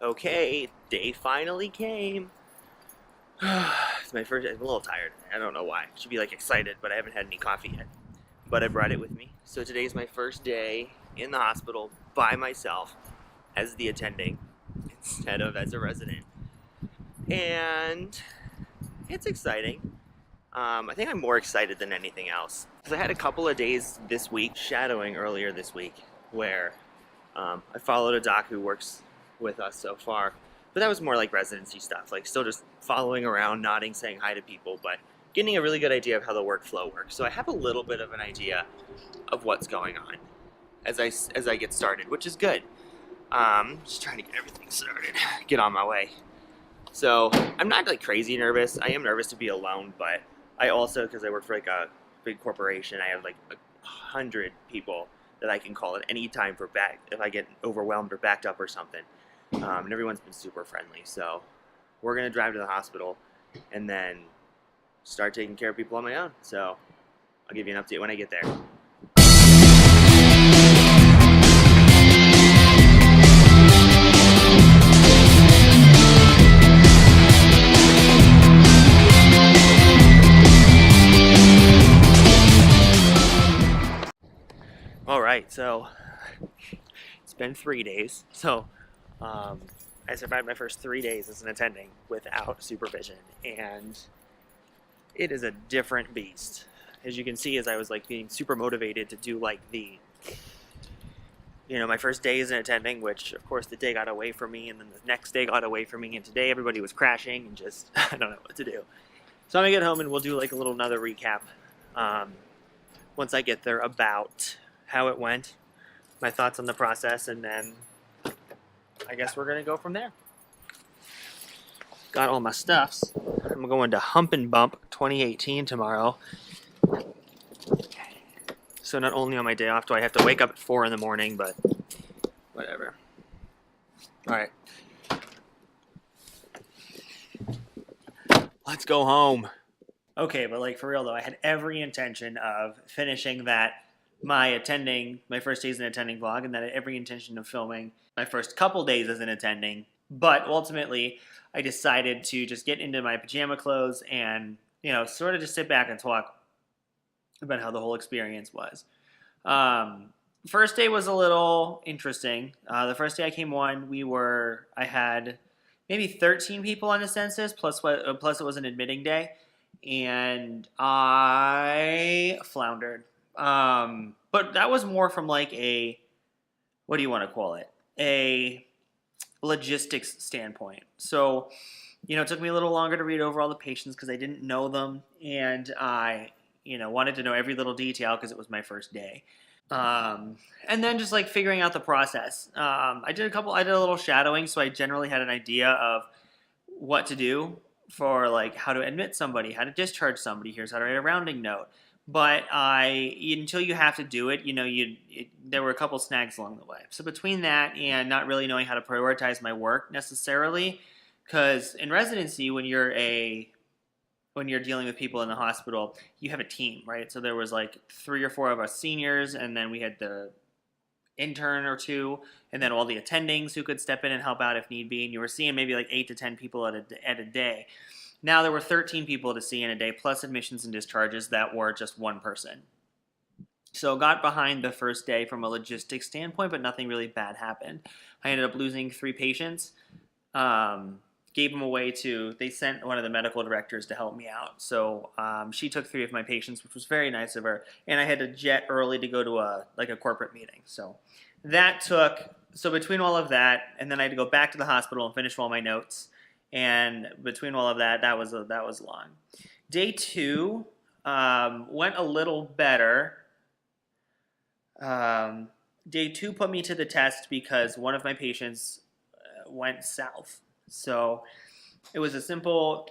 Okay, day finally came. It's my first. I'm a little tired. I don't know why. I should be like excited, but I haven't had any coffee yet. But I brought it with me. So today's my first day in the hospital by myself as the attending instead of as a resident. And it's exciting. I think I'm more excited than anything else. Because I had a couple of days this week, shadowing earlier this week, where I followed a doc who works with us so far. But that was more like residency stuff, like still just following around, nodding, saying hi to people, but getting a really good idea of how the workflow works. So I have a little bit of an idea of what's going on as I get started, which is good. Just trying to get everything started, get on my way. So I'm not like crazy nervous. I am nervous to be alone, but I also, because I work for like a big corporation, I have like 100 people that I can call at any time for if I get overwhelmed or backed up or something. And everyone's been super friendly. So we're gonna drive to the hospital and then start taking care of people on my own. So I'll give you an update when I get there. All right, so it's been 3 days. So I survived my first 3 days as an attending without supervision, and it is a different beast. As you can see, as I was like being super motivated to do like my first day as an attending, which of course the day got away from me, and then the next day got away from me, and today everybody was crashing and just I don't know what to do. So I'm gonna get home and we'll do like a little another recap once I get there about how it went, my thoughts on the process, and then I guess we're gonna go from there. Got all my stuffs. I'm going to Hump and Bump 2018 tomorrow. So not only on my day off do I have to wake up at 4 in the morning, but whatever. All right. Let's go home. Okay, but like for real though, I had every intention of finishing my first days in attending vlog, and then I had every intention of filming my first couple days as an attending. But ultimately, I decided to just get into my pajama clothes and, sort of just sit back and talk about how the whole experience was. First day was a little interesting. The first day I came on, I had maybe 13 people on the census, plus it was an admitting day, and I floundered. But that was more from like what do you want to call it? A logistics standpoint. So, it took me a little longer to read over all the patients because I didn't know them, and I, wanted to know every little detail because it was my first day. And then just like figuring out the process. I did a little shadowing, so I generally had an idea of what to do for like how to admit somebody, how to discharge somebody. Here's how to write a rounding note. But until you have to do it, there were a couple snags along the way. So between that and not really knowing how to prioritize my work necessarily, because in residency, when you're dealing with people in the hospital, you have a team, right? So there was like 3 or 4 of us seniors, and then we had the intern or 2, and then all the attendings who could step in and help out if need be. And you were seeing maybe like 8 to 10 people at a day. Now there were 13 people to see in a day, plus admissions and discharges that were just one person. So got behind the first day from a logistics standpoint, but nothing really bad happened. I ended up losing 3 patients. Gave them away they sent one of the medical directors to help me out. So she took 3 of my patients, which was very nice of her. And I had to jet early to go to a corporate meeting. So between all of that, and then I had to go back to the hospital and finish all my notes. And between all of that, that was long. Day 2 went a little better. Day 2 put me to the test because one of my patients went south. So it was a simple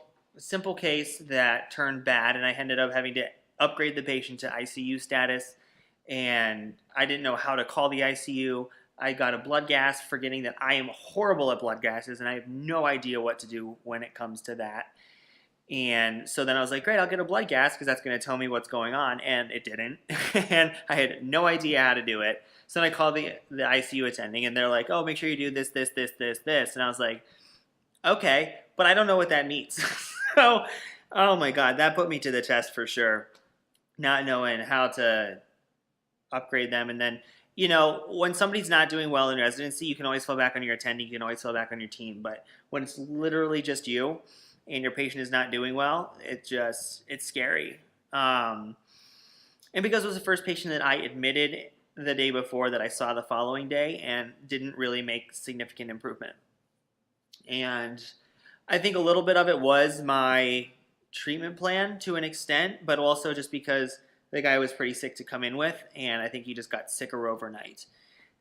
case that turned bad, and I ended up having to upgrade the patient to ICU status, and I didn't know how to call the ICU. I got a blood gas, forgetting that I am horrible at blood gases, and I have no idea what to do when it comes to that. And so then I was like, great, I'll get a blood gas because that's going to tell me what's going on, and it didn't. And I had no idea how to do it. So then I called the ICU attending, and they're like, "Oh, make sure you do this, this, this, this, this." And I was like, "Okay," but I don't know what that means. So, oh my God, that put me to the test for sure. Not knowing how to upgrade them, and then when somebody's not doing well in residency, you can always fall back on your attending, you can always fall back on your team. But when it's literally just you and your patient is not doing well, it's scary. And because it was the first patient that I admitted the day before that I saw the following day and didn't really make significant improvement. And I think a little bit of it was my treatment plan to an extent, but also just because the guy was pretty sick to come in with, and I think he just got sicker overnight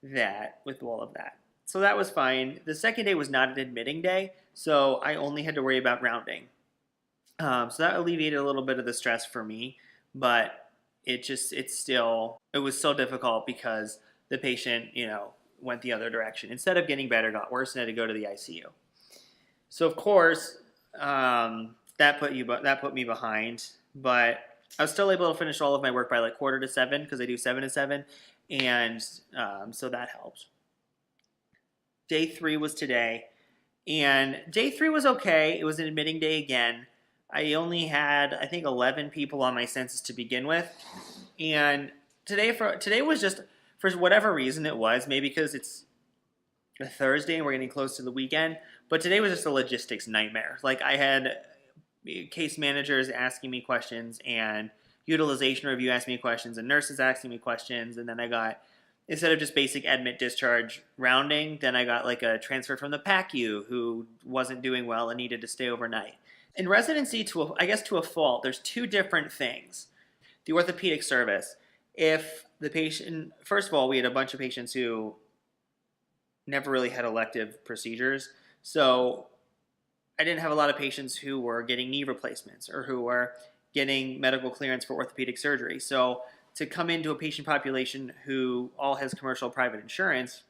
with all of that. So that was fine. The second day was not an admitting day, so I only had to worry about rounding. So that alleviated a little bit of the stress for me, but it was so difficult because the patient, went the other direction. Instead of getting better, got worse, and had to go to the ICU. So of course, that put me behind, but I was still able to finish all of my work by like 6:45 because I do 7 to 7, and so that helped. Day 3 was today, and day 3 was okay. It was an admitting day again. I only had, I think, 11 people on my census to begin with, and today was just, for whatever reason it was, maybe because it's a Thursday and we're getting close to the weekend, but today was just a logistics nightmare. Like, I had case managers asking me questions, and utilization review asking me questions, and nurses asking me questions, and then I got, instead of just basic admit discharge rounding, then I got like a transfer from the PACU who wasn't doing well and needed to stay overnight. In residency, I guess to a fault, there's two different things. The orthopedic service, if the patient, first of all, we had a bunch of patients who never really had elective procedures, so I didn't have a lot of patients who were getting knee replacements or who were getting medical clearance for orthopedic surgery. So to come into a patient population who all has commercial private insurance,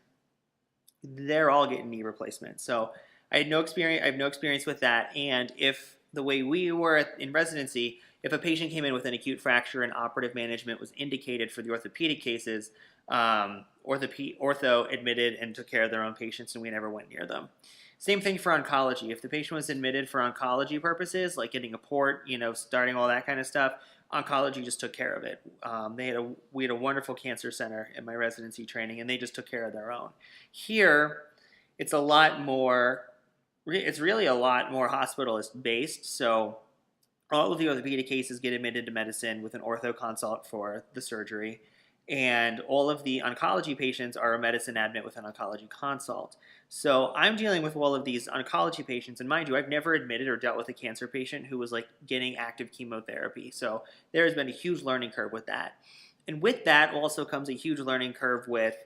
they're all getting knee replacements. So I have no experience with that. And if the way we were in residency, if a patient came in with an acute fracture and operative management was indicated for the orthopedic cases, ortho admitted and took care of their own patients, and we never went near them. Same thing for oncology. If the patient was admitted for oncology purposes, like getting a port, starting all that kind of stuff, oncology just took care of it. We had a wonderful cancer center in my residency training, and they just took care of their own. Here, it's really a lot more hospitalist based. So all of the orthopedic cases get admitted to medicine with an ortho consult for the surgery, and all of the oncology patients are a medicine admit with an oncology consult. So I'm dealing with all of these oncology patients, and mind you, I've never admitted or dealt with a cancer patient who was like getting active chemotherapy. So there has been a huge learning curve with that. And with that also comes a huge learning curve with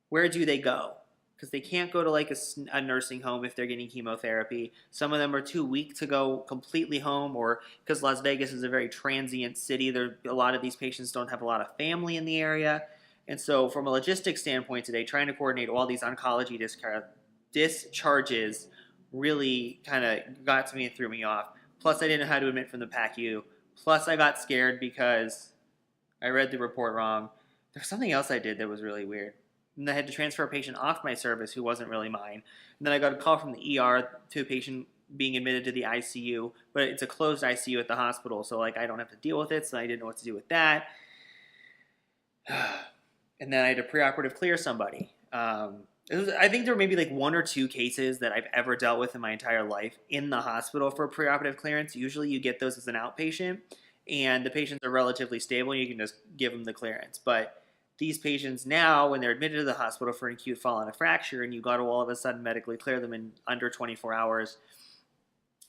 where do they go? Because they can't go to like a nursing home if they're getting chemotherapy. Some of them are too weak to go completely home, or because Las Vegas is a very transient city, a lot of these patients don't have a lot of family in the area. And so from a logistics standpoint today, trying to coordinate all these oncology discharges really kind of got to me and threw me off. Plus, I didn't know how to admit from the PACU. Plus, I got scared because I read the report wrong. There's something else I did that was really weird. And I had to transfer a patient off my service who wasn't really mine. And then I got a call from the ER to a patient being admitted to the ICU, but it's a closed ICU at the hospital, so like I don't have to deal with it, so I didn't know what to do with that. And then I had to preoperative clear somebody. I think there were maybe like 1 or 2 cases that I've ever dealt with in my entire life in the hospital for preoperative clearance. Usually you get those as an outpatient, and the patients are relatively stable, and you can just give them the clearance. But these patients now, when they're admitted to the hospital for an acute fall and a fracture, and you got to all of a sudden medically clear them in under 24 hours,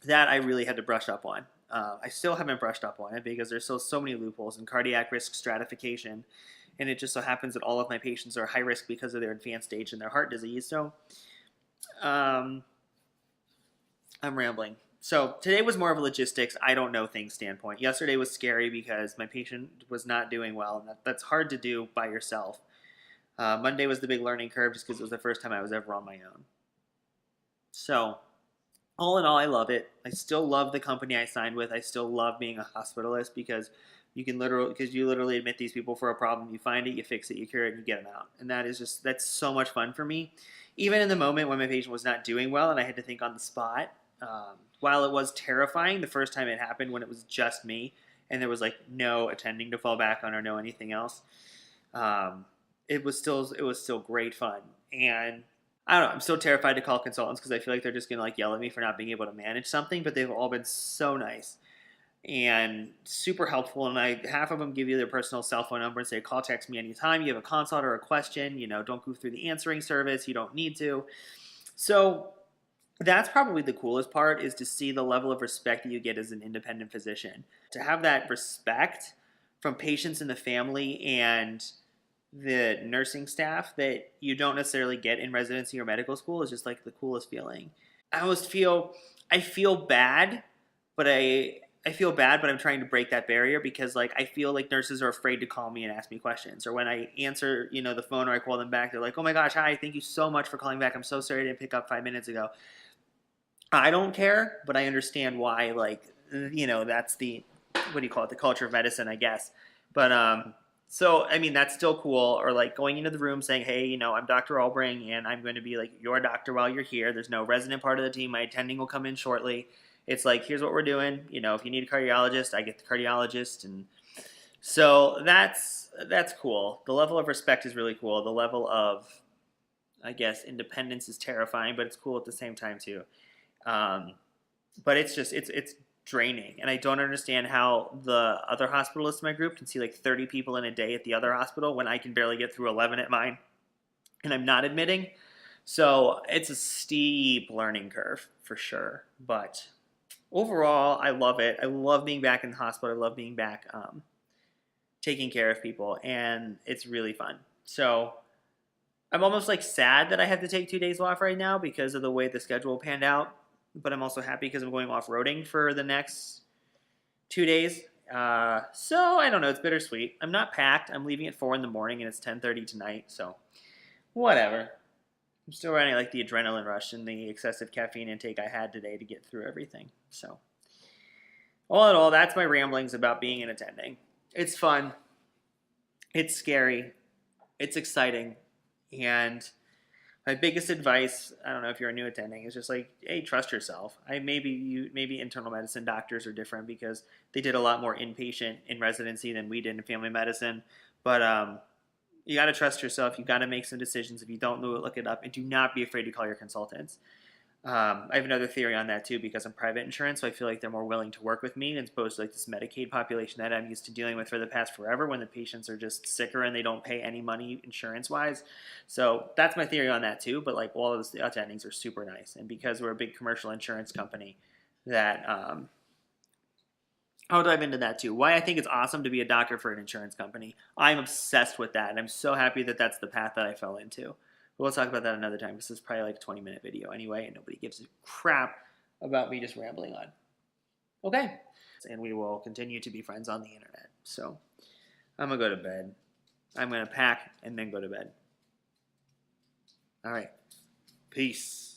that I really had to brush up on. I still haven't brushed up on it because there's so many loopholes in cardiac risk stratification, and it just so happens that all of my patients are high risk because of their advanced stage and their heart disease. So I'm rambling. So today was more of a logistics, I don't know things standpoint. Yesterday was scary because my patient was not doing well, and that's hard to do by yourself. Monday was the big learning curve just because it was the first time I was ever on my own. So all in all, I love it. I still love the company I signed with. I still love being a hospitalist because You can literally, because you literally admit these people for a problem, you find it, you fix it, you cure it, and you get them out. And that's so much fun for me. Even in the moment when my patient was not doing well and I had to think on the spot, while it was terrifying the first time it happened when it was just me and there was like no attending to fall back on or no anything else, it was still great fun. And I don't know, I'm so terrified to call consultants because I feel like they're just gonna like yell at me for not being able to manage something, but they've all been so nice and super helpful. And half of them give you their personal cell phone number and say, call, text me anytime you have a consult or a question. Don't go through the answering service. You don't need to. So that's probably the coolest part, is to see the level of respect that you get as an independent physician. To have that respect from patients in the family and the nursing staff that you don't necessarily get in residency or medical school is just like the coolest feeling. I feel bad, but I feel bad, but I'm trying to break that barrier because like I feel like nurses are afraid to call me and ask me questions. Or when I answer, the phone or I call them back, they're like, "Oh my gosh, hi, thank you so much for calling back. I'm so sorry I didn't pick up 5 minutes ago." I don't care, but I understand why. Like, that's the, what do you call it? The culture of medicine, I guess. But so I mean that's still cool. Or like going into the room saying, "Hey, I'm Dr. Albring and I'm going to be like your doctor while you're here. There's no resident part of the team. My attending will come in shortly. It's like, here's what we're doing. If you need a cardiologist, I get the cardiologist." And so that's cool. The level of respect is really cool. The level of, I guess, independence is terrifying, but it's cool at the same time too. But it's draining, and I don't understand how the other hospitalists in my group can see like 30 people in a day at the other hospital when I can barely get through 11 at mine, and I'm not admitting. So it's a steep learning curve for sure, but overall, I love it. I love being back in the hospital. I love being back taking care of people, and it's really fun. So I'm almost like sad that I have to take 2 days off right now because of the way the schedule panned out. But I'm also happy because I'm going off-roading for the next 2 days. So I don't know. It's bittersweet. I'm not packed. I'm leaving at 4 in the morning, and it's 10:30 tonight. So whatever. I'm still running like the adrenaline rush and the excessive caffeine intake I had today to get through everything. So all in all, that's my ramblings about being an attending. It's fun. It's scary. It's exciting. And my biggest advice, I don't know if you're a new attending, is just like, hey, trust yourself. Maybe internal medicine doctors are different because they did a lot more inpatient in residency than we did in family medicine. But you got to trust yourself. You got to make some decisions. If you don't know it, look it up, and do not be afraid to call your consultants. I have another theory on that too because I'm private insurance, so I feel like they're more willing to work with me as opposed to like this Medicaid population that I'm used to dealing with for the past forever, when the patients are just sicker and they don't pay any money insurance-wise. So that's my theory on that too. But like all of the attendings are super nice, and because we're a big commercial insurance company, that I'll dive into that too. Why I think it's awesome to be a doctor for an insurance company. I'm obsessed with that, and I'm so happy that that's the path that I fell into. But we'll talk about that another time because this is probably like a 20-minute video anyway, and nobody gives a crap about me just rambling on. Okay. And we will continue to be friends on the internet. So I'm going to go to bed. I'm going to pack and then go to bed. All right. Peace.